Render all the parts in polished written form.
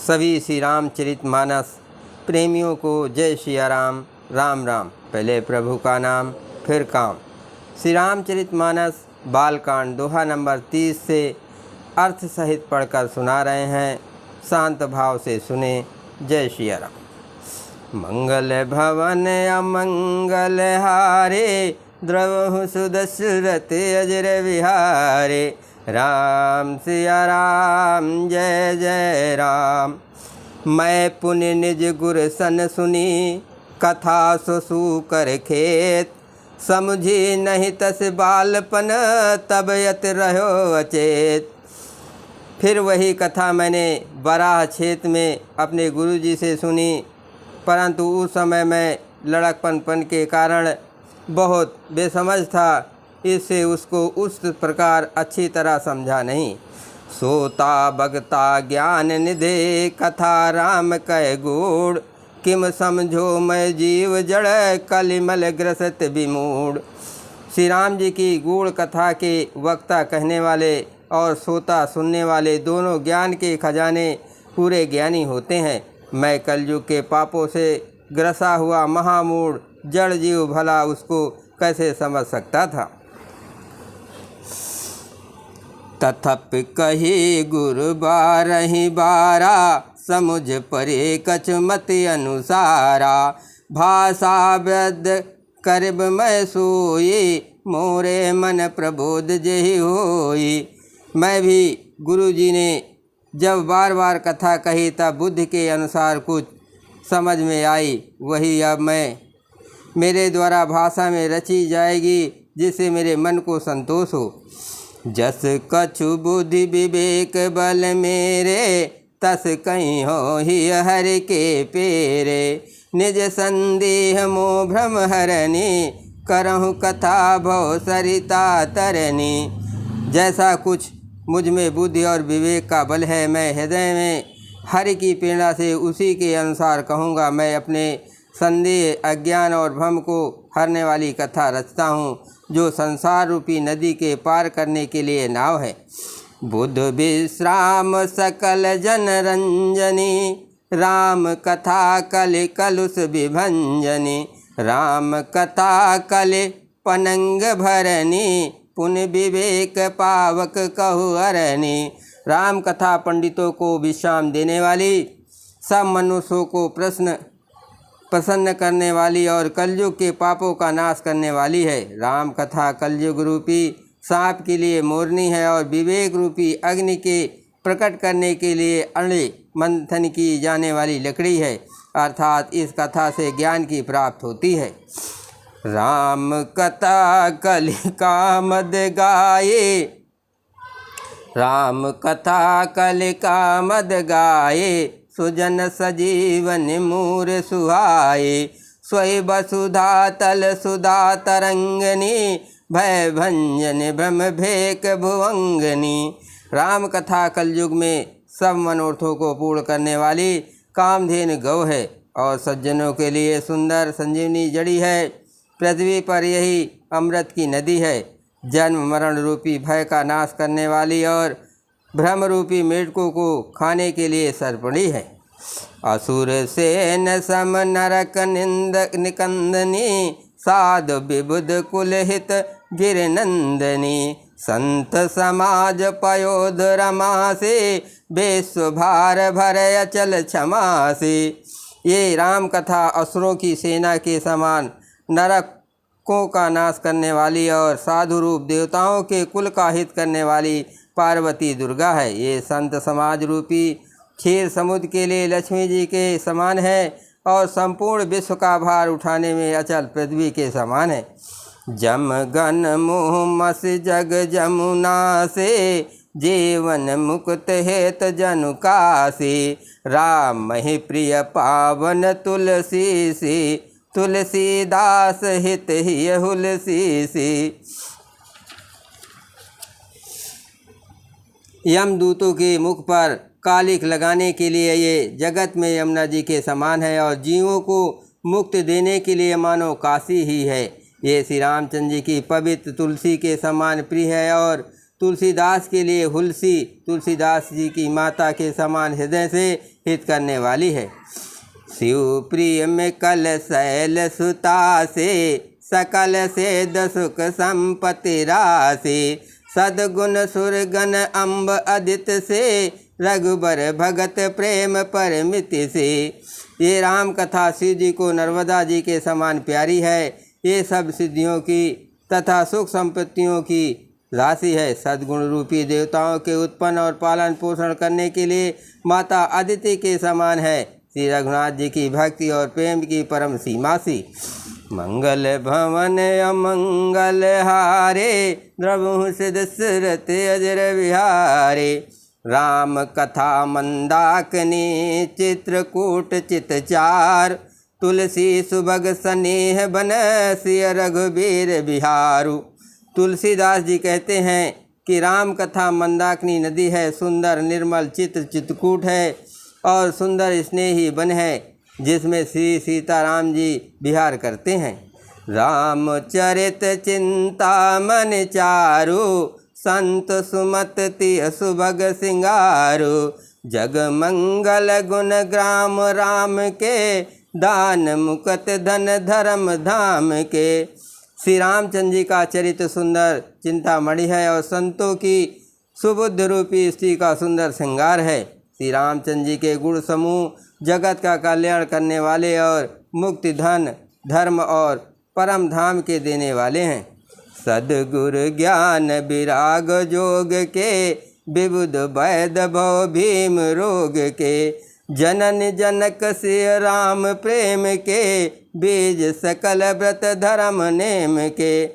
सभी श्री रामचरितमानस प्रेमियों को जय सिया राम। राम राम। पहले प्रभु का नाम फिर काम। श्री रामचरितमानस बालकांड दोहा नंबर 30 से अर्थ सहित पढ़कर सुना रहे हैं। शांत भाव से सुने। जय सिया राम। मंगल भवन अमंगल हारे, द्रवहु सुदशरथ अजर विहारे। राम सिया राम जय जय राम। मैं पुनि निज गुर सन सुनी, कथा ससु कर खेत। समझी नहीं तस बालपन, तब यत रहो अचेत। फिर वही कथा मैंने बराह क्षेत्र में अपने गुरुजी से सुनी, परंतु उस समय मैं लड़कपन के कारण बहुत बेसमझ था, इससे उसको उस प्रकार अच्छी तरह समझा नहीं। सोता बगता ज्ञान निधे, कथा राम कह गूढ़। किम समझो मैं जीव जड़, कलिमल ग्रसत विमूढ़। श्री राम जी की गूढ़ कथा के वक्ता कहने वाले और सोता सुनने वाले दोनों ज्ञान के खजाने पूरे ज्ञानी होते हैं। मैं कलयुग के पापों से ग्रसा हुआ महामूढ़ जड़ जीव भला उसको कैसे समझ सकता था। तथापि कही गुरु बारहि बारा, समुझ परे कछ मति अनुसारा। भाषा वृद्ध करब मैं सोई, मोरे मन प्रबोध जेहि होई। मैं भी गुरुजी ने जब बार बार कथा कही तब बुद्धि के अनुसार कुछ समझ में आई, वही अब मैं मेरे द्वारा भाषा में रची जाएगी, जिससे मेरे मन को संतोष हो। जस कछु बुद्धि विवेक बल मेरे, तस कहीं हो ही हर के पेरे। निज संदेह मोह भ्रम हरनी, करहु कथा भव सरिता तरनी। जैसा कुछ मुझ में बुद्धि और विवेक का बल है, मैं हृदय में हरि की प्रेरणा से उसी के अनुसार कहूँगा। मैं अपने संदेह, अज्ञान और भ्रम को हरने वाली कथा रचता हूँ, जो संसार रूपी नदी के पार करने के लिए नाव है। बुद्ध विश्राम सकल जन रंजनी, राम कथा कलि कलुष विभंजनी। राम कथा कलि पनंग भरनी, पुण्य विवेक पावक कहु हरनी। राम कथा पंडितों को विश्राम देने वाली, सब मनुष्यों को प्रसन्न करने वाली और कलयुग के पापों का नाश करने वाली है। राम कथा कलयुग रूपी सांप के लिए मोरनी है और विवेक रूपी अग्नि के प्रकट करने के लिए अण्ड मंथन की जाने वाली लकड़ी है, अर्थात इस कथा से ज्ञान की प्राप्ति होती है। राम कथा कलि कामद गाये, राम कथा कलि कामद गाये। सुजन सजीवन मूर सुहाए, स्वय वसुधा तल सुधा तरंगनी। भय भंजन भ्रम भेक भुवंगनी। राम कथा कलयुग में सब मनोरथों को पूर्ण करने वाली कामधेनु गौ है और सज्जनों के लिए सुंदर संजीवनी जड़ी है। पृथ्वी पर यही अमृत की नदी है, जन्म मरण रूपी भय का नाश करने वाली और भ्रम रूपी मेढकों को खाने के लिए सर्पणी है। असुर सेन सम नरक निकंदनी, साधु विबुध कुलहित गिरनंदनी। संत समाज पयोध रमा से, विश्व भार भर अचल क्षमा से। ये राम कथा असुरों की सेना के समान नरकों का नाश करने वाली और साधु रूप देवताओं के कुल का हित करने वाली पार्वती दुर्गा है। ये संत समाज रूपी क्षीर समुद्र के लिए लक्ष्मी जी के समान है और संपूर्ण विश्व का भार उठाने में अचल पृथ्वी के समान है। जम गन मोह मस जग जमुना से, जीवन मुक्त हेत जनु कासे। राम ही प्रिय पावन तुलसी सी, तुलसीदास हित ही हुलसी सी। यमदूतों के मुख पर कालिक लगाने के लिए ये जगत में यमुना जी के समान है और जीवों को मुक्ति देने के लिए मानो काशी ही है। ये श्री रामचंद्र जी की पवित्र तुलसी के समान प्रिय है और तुलसीदास के लिए हुलसी तुलसीदास जी की माता के समान हृदय से हित करने वाली है। शिव प्रिय में कल शैल सुता से सकल सेद सुख संपत्ति राशि सद्गुण सुरगन अम्ब अदित से रघुबर भगत प्रेम परमिति से। ये राम कथा शिव जी को नर्मदा जी के समान प्यारी है। ये सब सिद्धियों की तथा सुख संपत्तियों की राशि है। सद्गुण रूपी देवताओं के उत्पन्न और पालन पोषण करने के लिए माता अदिति के समान है। श्री रघुनाथ जी की भक्ति और प्रेम की परम सीमा सी। मंगल भवन अमंगल हारे द्रवहु सिद्ध सुरत अजर विहारे। राम कथा मंदाकिनी चित्रकूट चितचार तुलसी सुभग स्नेह बन सिय रघुबीर बिहारू। तुलसीदास जी कहते हैं कि राम कथा मंदाकिनी नदी है, सुंदर निर्मल चित्र चित्रकूट है और सुंदर स्नेही वन है जिसमें श्री सीताराम जी विहार करते हैं। रामचरित चिंता मन चारु संत सुमत तिय सुभग सिंगारो। जग मंगल गुण ग्राम राम के दान मुकत धन धर्म धाम के। श्री रामचंद्र जी का चरित्र सुंदर चिंतामणि है और संतों की सुबुद्ध रूपी स्त्री का सुंदर श्रृंगार है। श्री रामचंद्र जी के गुण समूह जगत का कल्याण करने वाले और मुक्ति धन धर्म और परम धाम के देने वाले हैं। सद्गुरु ज्ञान विराग जोग के विबुध वैद भव भीम रोग के। जनन जनक सिय राम प्रेम के बीज सकल व्रत धर्म नेम के।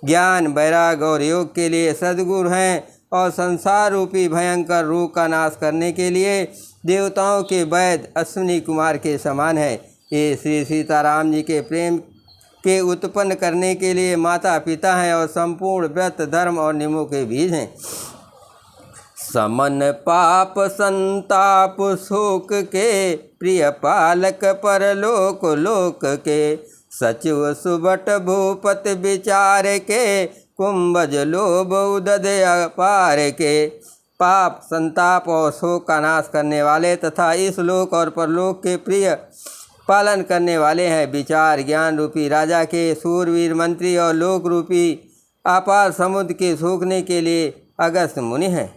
ज्ञान वैराग और योग के लिए सद्गुरु हैं और संसार रूपी भयंकर रोग का नाश करने के लिए देवताओं के वैद अश्विनी कुमार के समान है। ये श्री सीताराम जी के प्रेम के उत्पन्न करने के लिए माता पिता हैं और संपूर्ण व्रत धर्म और नियमों के बीज हैं। समन पाप संताप शोक के प्रिय पालक परलोक लोक के। सचिव सुबट भूपत विचार के कुंभज लोभ उदद अपार के। पाप संताप और शोक का नाश करने वाले तथा इस लोक और परलोक के प्रिय पालन करने वाले हैं। विचार ज्ञान रूपी राजा के सूरवीर मंत्री और लोक रूपी अपार समुद्र के सूखने के लिए अगस्त मुनि हैं।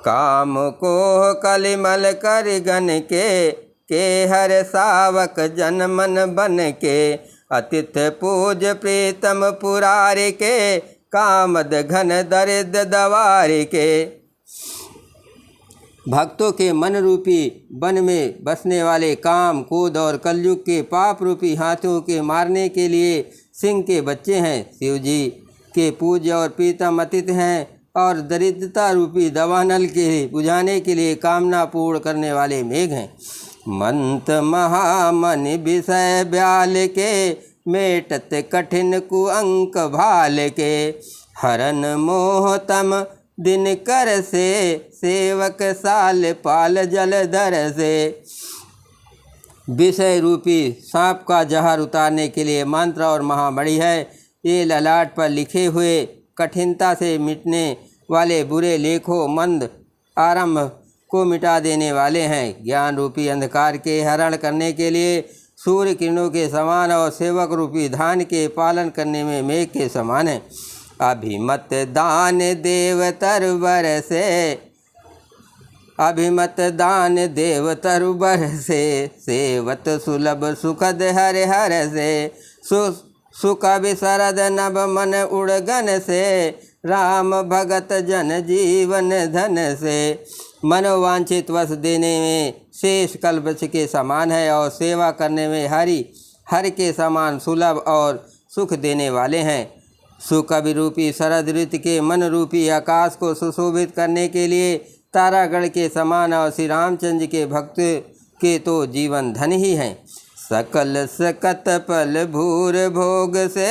काम को कलिमल कर गन के हर सावक जन मन बन के। अतिथ पूज प्रीतम पुरारे के कामद घन दरिद्र दवारे के। भक्तों के मन रूपी वन में बसने वाले काम क्रोध और कलयुग के पाप रूपी हाथियों के मारने के लिए सिंह के बच्चे हैं। शिव जी के पूज्य और प्रीतम अतिथि हैं और दरिद्रता रूपी दवानल के बुझाने के लिए कामना पूर्ण करने वाले मेघ हैं। मंत महामन विषय ब्याल के मेटत कठिन कुअंक भाल के। हरन मोहतम दिन कर से सेवक साल पाल जलधर से। विषय रूपी सांप का जहर उतारने के लिए मंत्र और महामणि है। ये ललाट पर लिखे हुए कठिनता से मिटने वाले बुरे लेखों मंद आरंभ को मिटा देने वाले हैं। ज्ञान रूपी अंधकार के हरण करने के लिए सूर्य किरणों के समान और सेवक रूपी धान के पालन करने में मेघ के समान है। अभिमत दान देव तरवर से अभिमत दान देव तरवर से। सेवत सुलभ सुखद हर हर से। सुख विशरद नभ मन उड़गन से। राम भगत जन जीवन धन से। मनोवांछित वश देने में शेष कल्पवृक्ष के समान है और सेवा करने में हरि के समान सुलभ और सुख देने वाले हैं। सुकवि रूपी शरद ऋतु के मन रूपी आकाश को सुशोभित करने के लिए तारागढ़ के समान और श्री रामचंद्र के भक्त के तो जीवन धन ही हैं। सकल सकत पल भूर भोग से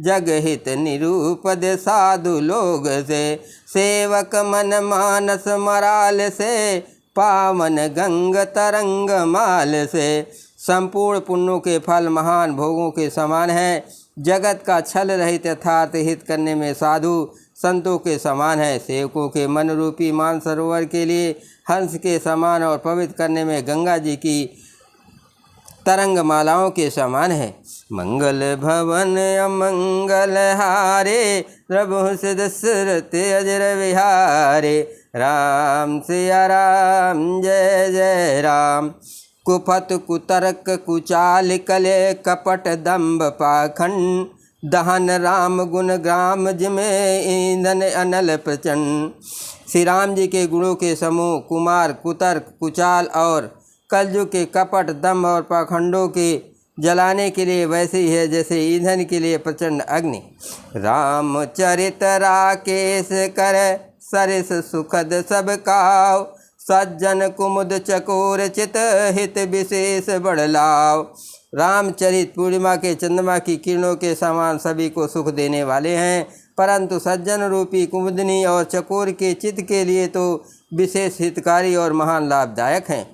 जगहित निरूपद साधु लोग से। सेवक मन मानस मराल से पावन गंग तरंग माल से। संपूर्ण पुण्यों के फल महान भोगों के समान है। जगत का छल रहित यथार्थ हित करने में साधु संतों के समान है। सेवकों के मन रूपी मानसरोवर के लिए हंस के समान और पवित्र करने में गंगा जी की तरंग मालाओं के समान है। मंगल भवन अमंगल हारे, प्रभु से दशरथ अजर विहारे। राम सिया राम जय जय राम। कुपथ कुतर्क कुचाल कले कपट दम्भ पाखंड, दहन राम गुण ग्राम जिमें ईंधन अनल प्रचंड। श्री राम जी के गुणों के समूह कुमार, कुतर्क, कुचाल और कलयुग के कपट, दम्भ और पाखंडों के जलाने के लिए वैसे ही है जैसे ईंधन के लिए प्रचंड अग्नि। रामचरित राकेश कर सरिस सुखद सब काव, सज्जन कुमुद चकोर चित हित विशेष बढ़लाव। रामचरित पूर्णिमा के चंद्रमा की किरणों के समान सभी को सुख देने वाले हैं, परंतु सज्जन रूपी कुमुदनी और चकोर के चित्त के लिए तो विशेष हितकारी और महान लाभदायक हैं।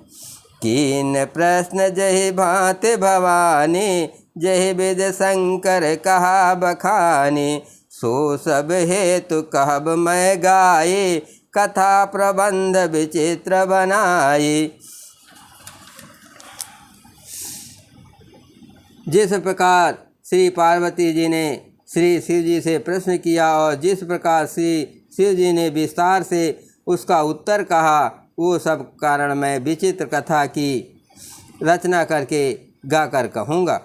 कीन प्रश्न जहि भांत भवानी, जहि विद शंकर कहा बखानी। सो सब हेतु कहब मैं गाये, कथा प्रबंध विचित्र बनाए। जिस प्रकार श्री पार्वती जी ने श्री शिव जी से प्रश्न किया और जिस प्रकार श्री शिव जी ने विस्तार से उसका उत्तर कहा, वो सब कारण मैं विचित्र कथा की रचना करके गाकर कहूँगा।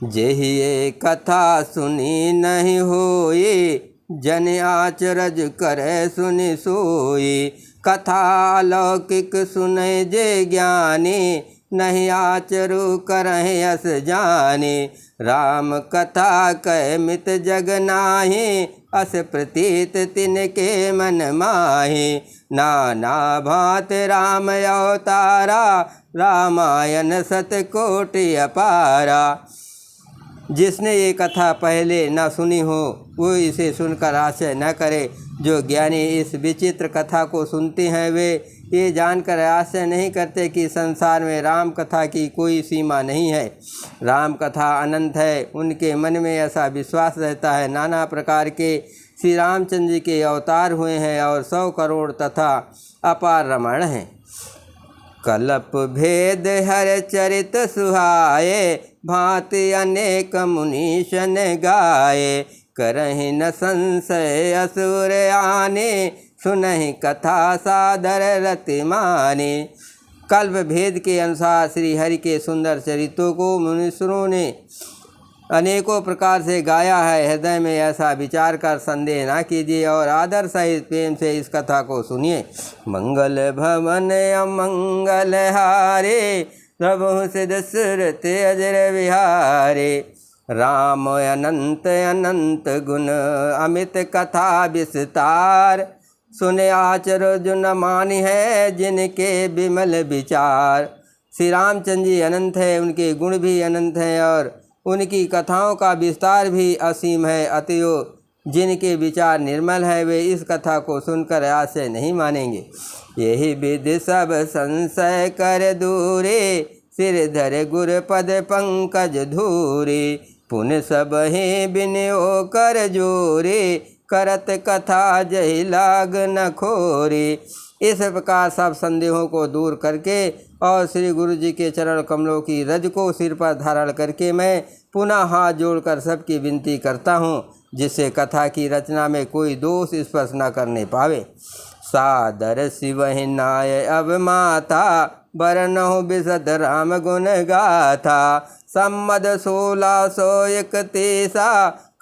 जेहि ये कथा सुनी नहीं होई, जन आचरज करे सुनि सोई। कथा अलौकिक सुने जे ज्ञानी, नहीं आचरु करहि अस जाने। राम कथा कह मित जग नाहि, अस प्रतीत तिनके मन माहि। नाना भांत राम अवतारा, रामायण सतकोटि अपारा। जिसने ये कथा पहले न सुनी हो वो इसे सुनकर आश्चर्य न करे। जो ज्ञानी इस विचित्र कथा को सुनते हैं वे ये जानकर आश्चर्य नहीं करते कि संसार में राम कथा की कोई सीमा नहीं है। राम कथा अनंत है, उनके मन में ऐसा विश्वास रहता है। नाना प्रकार के श्री रामचंद्र जी के अवतार हुए हैं और 100 करोड़ तथा अपार रामायण हैं। कल्प भेद हर चरित सुहाए, भांति अनेक मुनीशन गाए। करहि न संशय असुर आने, सुनहि कथा सादर रति माने। कल्प भेद के अनुसार श्री हरि के सुंदर चरित्रों को मुनीश्वरों ने अनेकों प्रकार से गाया है। हृदय में ऐसा विचार कर संदेह ना कीजिए और आदर सहित प्रेम से इस कथा को सुनिए। मंगल भवन अमंगल हारे, प्रभु से दशरथ अजर विहारे। राम अनंत अनंत गुण, अमित कथा विस्तार। सुने आचर जो न मानी है, जिनके विमल विचार। श्री रामचंद्र जी अनंत है, उनके गुण भी अनंत हैं और उनकी कथाओं का विस्तार भी असीम है। अतएव जिनके विचार निर्मल है वे इस कथा को सुनकर आश्चर्य नहीं मानेंगे। यही विधि सब संशय कर दूरे, सिर धर गुर पद पंकज धूरे। पुण्य सब ही बिन्यो कर जोरे, करत कथा जहि लाग न खोरे। इस प्रकार सब संदेहों को दूर करके और श्री गुरु जी के चरण कमलों की रज को सिर पर धारण करके मैं पुनः हाथ जोड़कर सबकी विनती करता हूँ, जिससे कथा की रचना में कोई दोष स्पर्श न करने पावे। सादर शिवहि नाय अब माता, बरनहु बिशद राम गुण गाथा। सम्मद 1631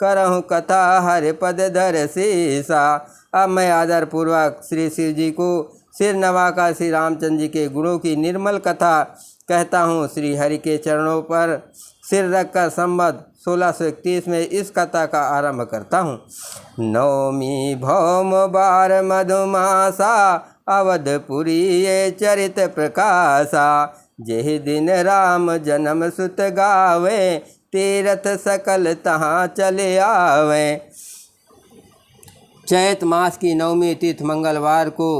करहु कथा हरि पद धर शीसा। अब मैं आदर पूर्वक श्री शिव जी को सिर नवाकर श्री रामचंद्र जी के गुणों की निर्मल कथा कहता हूँ। श्री हरि के चरणों पर सिर रखकर संवत 1631 में इस कथा का आरंभ करता हूँ। नवमी भौम बार मधुमासा, अवधपुरी ये चरित प्रकाशा। जेहि दिन राम जन्म सुत गावे, तीरथ सकल तहाँ चले आवे। चैत मास की नवमी तिथि मंगलवार को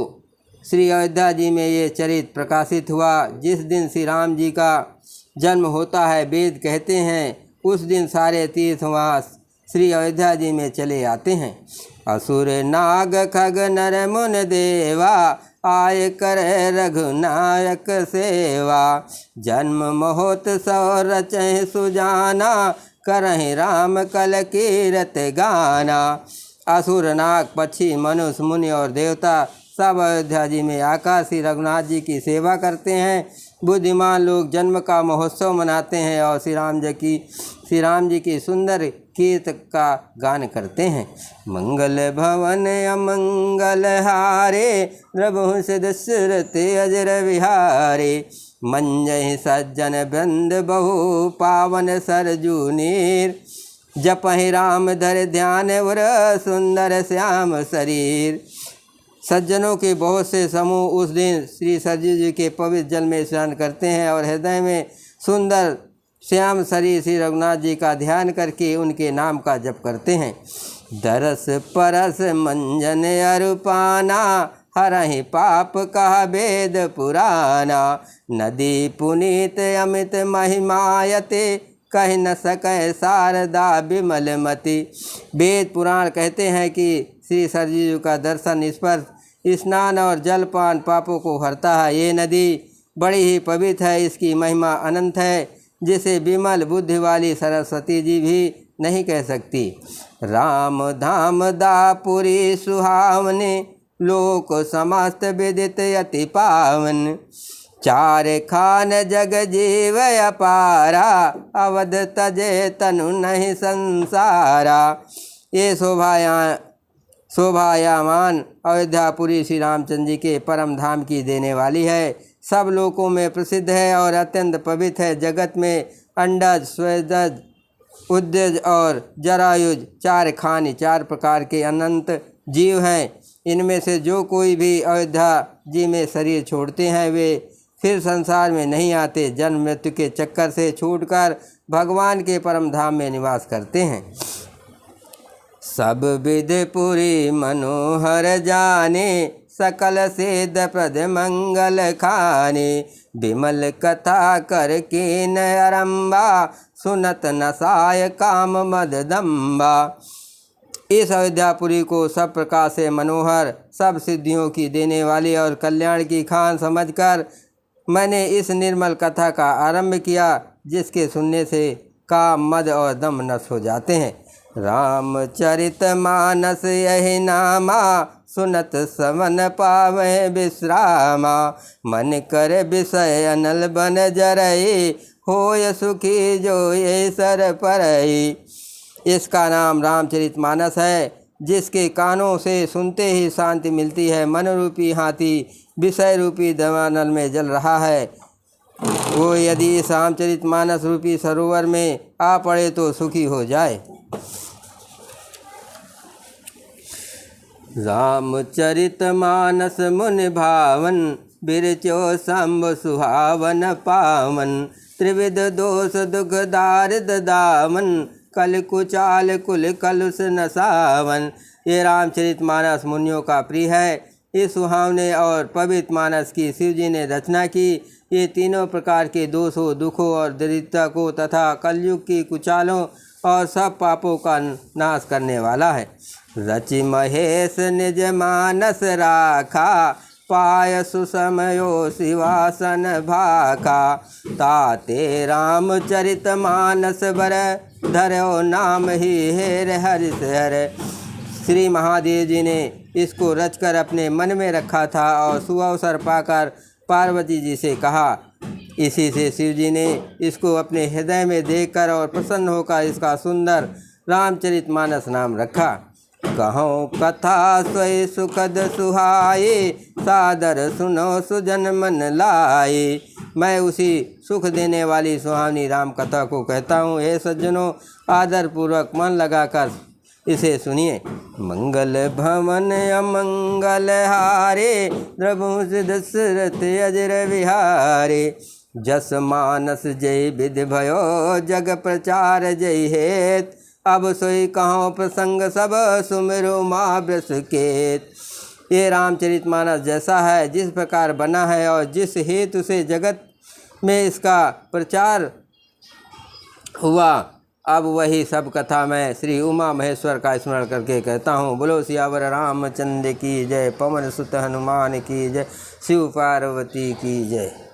श्री अयोध्या जी में ये चरित प्रकाशित हुआ। जिस दिन श्री राम जी का जन्म होता है, वेद कहते हैं उस दिन सारे तीर्थ वहाँ श्री अयोध्या जी में चले आते हैं। असुर नाग खग नर मुन देवा, आय करे रघुनायक सेवा। जन्म महोत्सव रचहि सुजाना, करहि राम कल कीरत गाना। असुर नाग पक्षी मनुष्य मुनि और देवता सब अयोध्या जी में आकर श्री रघुनाथ जी की सेवा करते हैं। बुद्धिमान लोग जन्म का महोत्सव मनाते हैं और श्री राम जी की सुंदर कीर्त का गान करते हैं। मंगल भवन अमंगल हारे, नृभुस दशरथ अजर विहारे। मंजहि सज्जन बृंद बहु, पावन सरजू नीर। जपहि राम धर ध्यान उर, सुंदर श्याम शरीर। सज्जनों के बहुत से समूह उस दिन श्री सरजू जी के पवित्र जल में स्नान करते हैं और हृदय में सुंदर श्याम शरीर श्री रघुनाथ जी का ध्यान करके उनके नाम का जप करते हैं। दरस परस मंजन अरुपाना, हरहि पाप कहा वेद पुराना। नदी पुनीत अमित महिमायते, कह न सकै शारदा विमलमति। वेद पुराण कहते हैं कि श्री सरजू जी का दर्शन, स्पर्श, स्नान और जलपान पापों को हरता है। ये नदी बड़ी ही पवित्र है, इसकी महिमा अनंत है, जिसे विमल बुद्धि वाली सरस्वती जी भी नहीं कह सकती। राम धाम दापुरी सुहावने, लोक समस्त विदित अति पावन। चार खान जग जीव अपारा, अवध तजे तनु नहीं संसारा। ये शोभायामान अयोध्यापुरी श्री रामचंद्र जी के परम धाम की देने वाली है। सब लोकों में प्रसिद्ध है और अत्यंत पवित्र है। जगत में अंडज, स्वेदज, उद्यज और जरायुज चार खान, चार प्रकार के अनंत जीव हैं। इनमें से जो कोई भी अयोध्या जी में शरीर छोड़ते हैं वे फिर संसार में नहीं आते, जन्म मृत्यु के चक्कर से छूटकर भगवान के परम धाम में निवास करते हैं। सब विधि पुरी मनोहर जाने, सकल सिद्ध प्रद मंगल खाने। विमल कथा कर के नरम्बा, सुनत नसाय काम मद दम्बा। इस अयोध्यापुरी को सब प्रकार से मनोहर, सब सिद्धियों की देने वाली और कल्याण की खान समझकर मैंने इस निर्मल कथा का आरंभ किया, जिसके सुनने से काम, मद और दम नष्ट हो जाते हैं। रामचरित मानस यही नामा, सुनत समन पावे विश्रामा। मन कर विषय अनल बन जरई, होय सुखी जो ये सर परई। इसका नाम रामचरित मानस है, जिसके कानों से सुनते ही शांति मिलती है। मन रूपी हाथी विषय रूपी दवानल में जल रहा है, वो यदि इस रामचरित मानस रूपी सरोवर में आ पड़े तो सुखी हो जाए। रामचरित मानस मुनि भावन, बिरचो शंभ सुहावन पावन। त्रिविध दोष दुख दारिद दामन, कल कुचाल कुल कलुष नसावन। ये रामचरित मानस मुनियों का प्रिय है। इस सुहावने और पवित्र मानस की शिव जी ने रचना की। ये तीनों प्रकार के दोषों, दुखों और दरिद्रता को तथा कलयुग की कुचालों और सब पापों का नाश करने वाला है। रचि महेश निज मानस राखा, पाय सुसमयो शिवासन भाखा। ताते रामचरित मानस बर, धरो नाम ही हेर हरिश हर। श्री महादेव जी ने इसको रचकर अपने मन में रखा था और सुअवसर पाकर पार्वती जी से कहा। इसी से शिव जी ने इसको अपने हृदय में देखकर और प्रसन्न होकर इसका सुंदर रामचरित मानस नाम रखा। कहो कथा सोई सुखद सुहाए, सादर सुनो सुजन मन लाए। मैं उसी सुख देने वाली सुहावनी राम कथा को कहता हूँ। हे सज्जनों, आदर पूर्वक मन लगाकर इसे सुनिए। मंगल भवन अमंगल हारे, द्रभुस दशरथ अजर विहारे। जस मानस जय विधि भयो, जग प्रचार जय हेत। अब सोई कहो प्रसंग सब, सुमिरो माँ बृषकेत। ये रामचरित मानस जैसा है, जिस प्रकार बना है और जिस हेतु से जगत में इसका प्रचार हुआ, अब वही सब कथा मैं श्री उमा महेश्वर का स्मरण करके कहता हूँ। बोलो सियावर रामचंद्र की जय, पवन सुत हनुमान की जय, शिव पार्वती की जय।